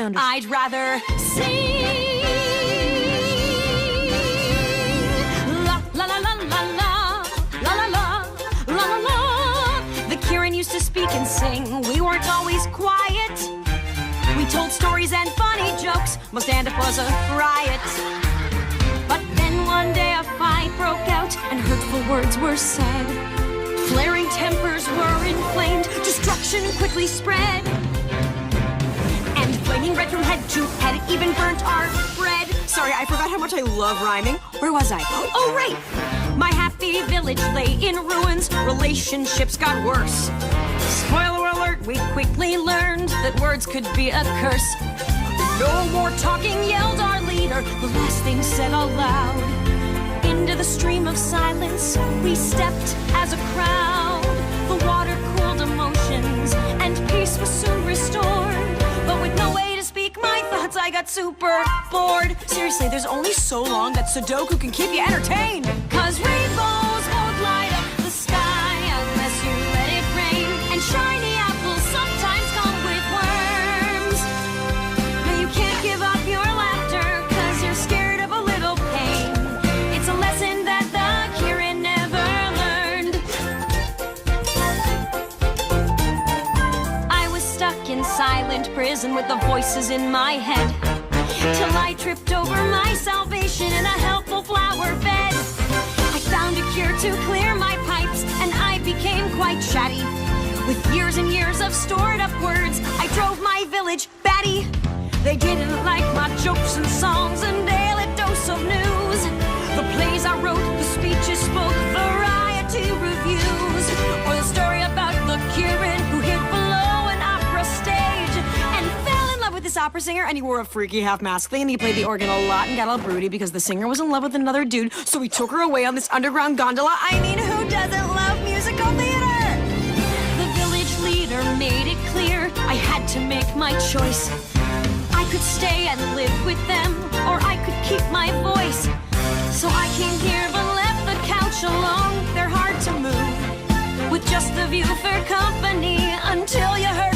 sounders. I'd rather sing. La la la la la la la la la la la la. The Kirin used to speak and sing. We weren't always quiet. We told stories and funny jokes. Most stand up was a riot. But then one day a fight broke out and hurtful words were said. Flaring tempers were inflamed. Destruction quickly spread. And flaming red from head to head, it even burnt our bread. Sorry, I forgot how much I love rhyming. Where was I? Oh, right! My happy village lay in ruins. Relationships got worse. Spoiler alert, we quickly learned that words could be a curse. No more talking, yelled our leader, the last thing said aloud. Into the stream of silence we stepped as a crowd. The water cooled emotions and peace was soon restored. But with no way to speak my thoughts, I got super bored. Seriously, there's only so long that Sudoku can keep you entertained. 'Cause rainbows won't light up the sky unless you let it rain. And shiny apples sometimes come with worms. No, you can't give up your laughter 'cause you're scared of a little pain. It's a lesson that the Kirin never learned. I was stuck in silent prison with the voices in my head, till I tripped over my salvation in a helpful flower bed. I found a cure to clear my pipes, and I became quite chatty. With years and years of stored up words, I drove my village batty. They didn't like my jokes and songs and daily dose of news. The plays I wrote, the speeches spoke, variety reviews. Or the story about the Kirin who hid below an opera stage and fell in love with this opera singer, and he wore a freaky half-mask thing, and he played the organ a lot and got all broody because the singer was in love with another dude, so he took her away on this underground gondola. I mean, who doesn't love musical theater? The village leader made it clear I had to make my choice. I could stay and live with them, or I could keep my voice. So I came here but left the couch alone. They're hard to move, with just the view for company, until you heard